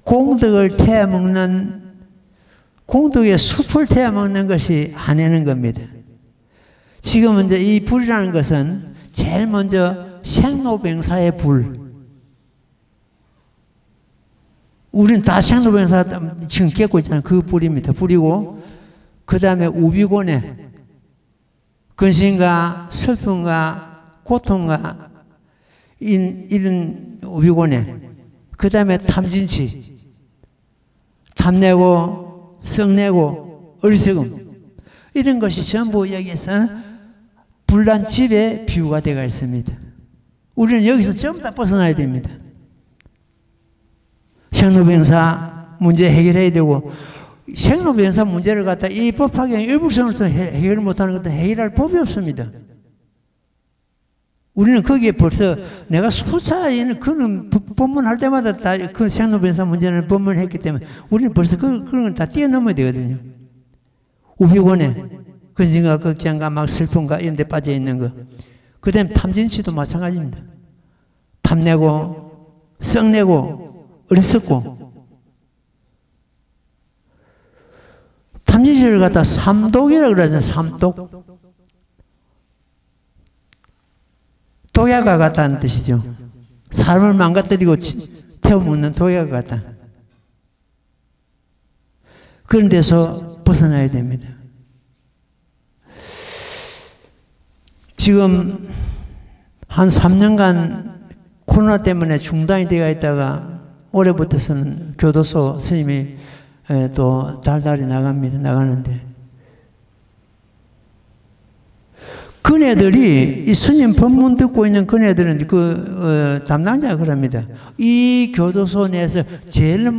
공덕을 태워먹는, 공덕의 숲을 태워먹는 것이 화내는 겁니다. 지금 이제 이 불이라는 것은 제일 먼저 생로병사의 불. 우리는 다 생로병사 지금 겪고 있잖아요. 그 불입니다. 불이고, 그 다음에 우비곤해. 근심과 슬픔과 고통과 이런 우비곤해. 그 다음에 탐진치. 탐내고, 썩내고, 어리석음. 이런 것이 전부 여기서 불난 집의 비유가 되어 있습니다. 우리는 여기서 전부 다 벗어나야 됩니다. 생로병사 문제 해결해야 되고, 생로병사 문제를 갖다 이 법화경 일부성으로서 해결 못하는 것도 해결할 법이 없습니다. 우리는 거기에 벌써 내가 수차에는 그는 법문할 때마다 다 그 생로병사 문제는 법문했기 때문에 우리는 벌써 그런 걸 다 뛰어넘어야 되거든요. 우비곤해, 근심과 걱정과 막 슬픔과 이런 데 빠져 있는 거. 그 다음에 탐진치도 마찬가지입니다. 탐내고, 썩내고, 어리석고. 탐진치를 갖다 삼독이라고 그러잖아요. 삼독. 독약과 같다는 뜻이죠. 사람을 망가뜨리고 태워먹는 독약과 같다. 그런 데서 벗어나야 됩니다. 지금 한 3년간 코로나 때문에 중단이 되어 있다가 올해부터서는 교도소 스님이 또 달달이 나가는데 그네들이 이 스님 법문 듣고 있는 그네들은 담당자가 그럽니다. 이 교도소 내에서 제일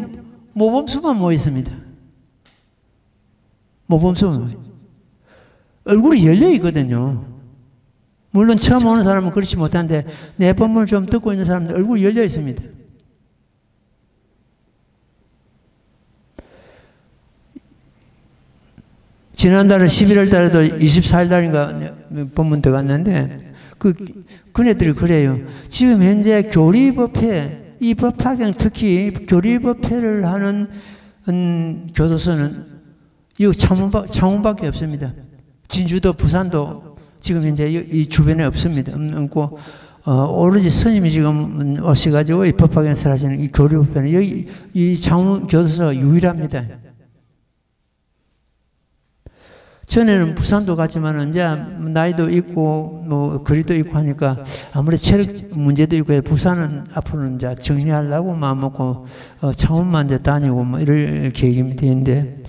모범수만 모여 있습니다. 모범수만 얼굴이 열려 있거든요. 물론 처음 오는 사람은 그렇지 못한데 내 법문을 좀 듣고 있는 사람들 얼굴이 열려 있습니다. 지난달에 11월 달에도 24일 날인가 법문 들어갔는데 그네들이 그래요. 지금 현재 교리법회, 이 법화경 특히 교리법회를 하는 교도소는 이 창원밖에 없습니다. 진주도 부산도 지금 현재 이 주변에 없습니다. 없고 오로지 스님이 지금 오셔가지고 이 법화경을 하시는 이 교리법회는 여기 이 창원 교도소가 유일합니다. 전에는 부산도 갔지만 이제 나이도 있고 뭐 거리도 있고 하니까 아무래도 체력 문제도 있고 부산은 앞으로는 이제 정리하려고 마음 먹고 창원만 이제 다니고 뭐 이럴 계획이 되는데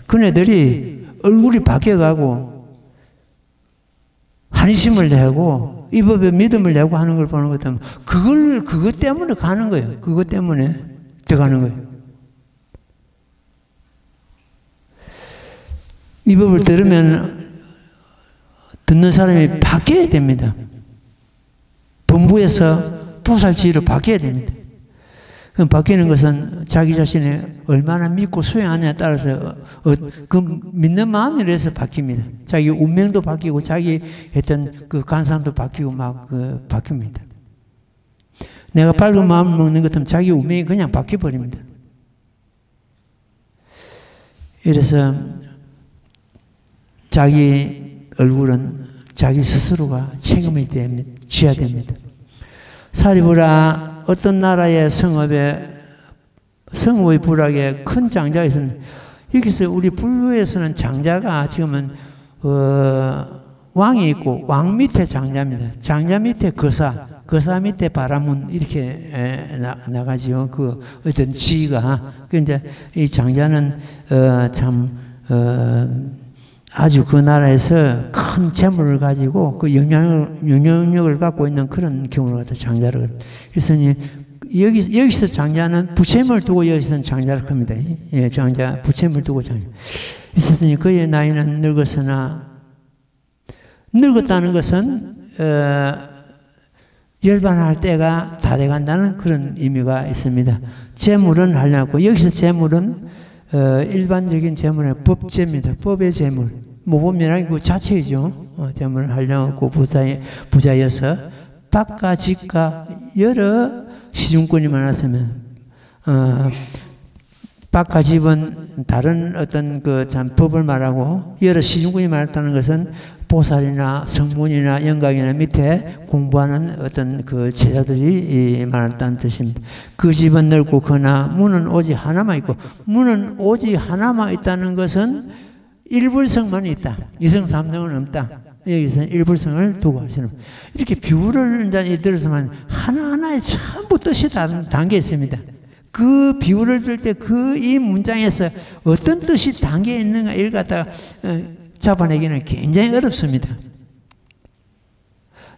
그네들이 얼굴이 바뀌어가고 한심을 내고 이 법에 믿음을 내고 하는 걸 보는 것 때문에 그것 때문에 가는 거예요. 그것 때문에 들어가는 거예요. 이 법을 들으면 듣는 사람이 바뀌어야 됩니다. 범부에서 보살지휘로 바뀌어야 됩니다. 그럼 바뀌는 것은 자기 자신이 얼마나 믿고 수행하냐에 따라서 그 믿는 마음에 대해서 바뀝니다. 자기 운명도 바뀌고 자기 했던 그 간상도 바뀌고 막 바뀝니다. 내가 밝은 마음을 먹는 것 같으면 자기 운명이 그냥 바뀌어버립니다. 이래서 자기 얼굴은 자기 스스로가 책임을 져야 됩니다. 사리부라 어떤 나라의 성읍의 부락에 큰 장자가 있었는데 여기서 우리 불교에서는 장자가 지금은 왕이 있고 왕 밑에 장자입니다. 장자 밑에 거사 밑에 바라문 이렇게 나가지요. 그 어떤 지위가 근데 이 장자는 아주 그 나라에서 큰 재물을 가지고 그 영향력을 갖고 있는 그런 경우를 갖다 장자를. 그래서 여기서 장자는 부채물 두고 여기서는 장자를 합니다. 예, 장자 부채물 두고 장자. 있었으니 그의 나이는 늙었으나 늙었다는 것은 열반할 때가 다 돼간다는 그런 의미가 있습니다. 재물은 하려고 여기서 재물은 일반적인 재물은 법재입니다. 법의 재물. 모범이라는 그 자체이죠. 재물을 하려고 부자여서 밭과 집과 여러 시중꾼이 많았으면 밭과 집은 다른 어떤 그 참 법을 말하고 여러 시중꾼이 많았다는 것은 보살이나 성문이나 영각이나 밑에 공부하는 어떤 그 제자들이 많았다는 뜻입니다. 그 집은 넓고 그나 문은 오직 하나만 있고 문은 오직 하나만 있다는 것은 일불성만 있다. 이성 삼성은 없다. 여기서는 일불성을 두고 하시는 이렇게 비유를 들어서만 하나하나에 전부 뜻이 담겨 있습니다. 그 비유를 들 때 그 이 문장에서 어떤 뜻이 담겨 있는가 이걸 갖다가 잡아내기는 굉장히 어렵습니다.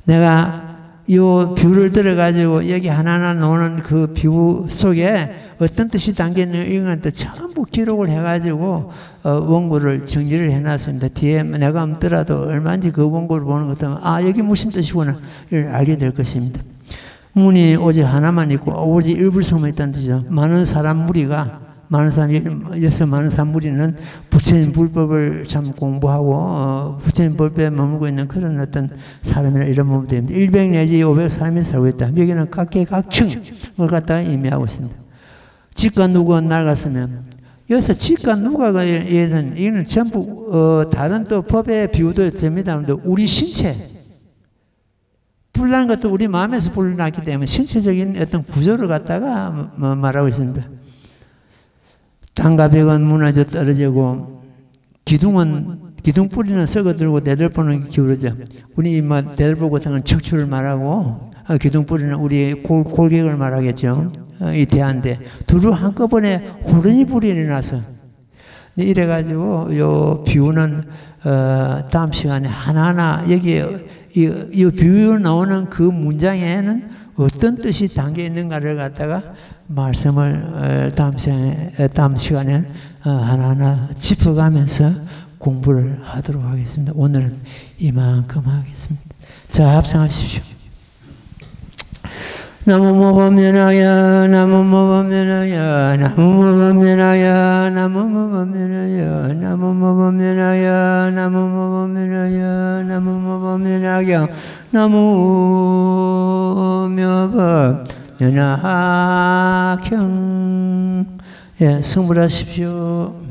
내가 이 비유를 들어가지고 여기 하나하나 놓는 그 비유 속에 어떤 뜻이 담겨있는 이런 것도 전부 기록을 해가지고 원고를 정리를 해놨습니다. 뒤에 내가 없더라도 얼마인지 그 원고를 보는 것 때문에 아 여기 무슨 뜻이구나 이걸 알게 될 것입니다. 문이 오직 하나만 있고 오직 일불성만 있다는 뜻이죠. 많은 사람 무리는 부처님 불법을 참 공부하고 부처님 불법에 머물고 있는 그런 어떤 사람이라 이런 보면 됩니다. 100 내지 500 사람이 살고 있다. 여기는 각계각층을 갖다가 의미하고 있습니다. 집과 누가 낡았으면 여기서 집과 누가가 이거는 전부 다른 또 법의 비유도 됩니다. 우리 신체 불난 것도 우리 마음에서 불났기 때문에 신체적인 어떤 구조를 갖다가 말하고 있습니다. 땅과 벽은 무너져 떨어지고 기둥 뿌리는 썩어들고 대들보는 기울어져. 우리 대들보 같은 건 척추를 말하고 기둥 뿌리는 우리 골격을 말하겠죠. 이 대한데 두루 한꺼번에 호른이 불이 일어나서 이래가지고 요 비유는 다음 시간에 하나하나 여기에 이 비유 나오는 그 문장에는 어떤 뜻이 담겨 있는가를 갖다가 말씀을 다음 시간에 하나하나 짚어가면서 공부를 하도록 하겠습니다. 오늘은 이만큼 하겠습니다. 자, 합성하십시오. 나무모범면하여 나무모범면하여 나무모범면하여 나무모범면하여 나무모범면하여 나무모범면하여 나무모범면하여 나무묘법면하경 예, 성불하십시오.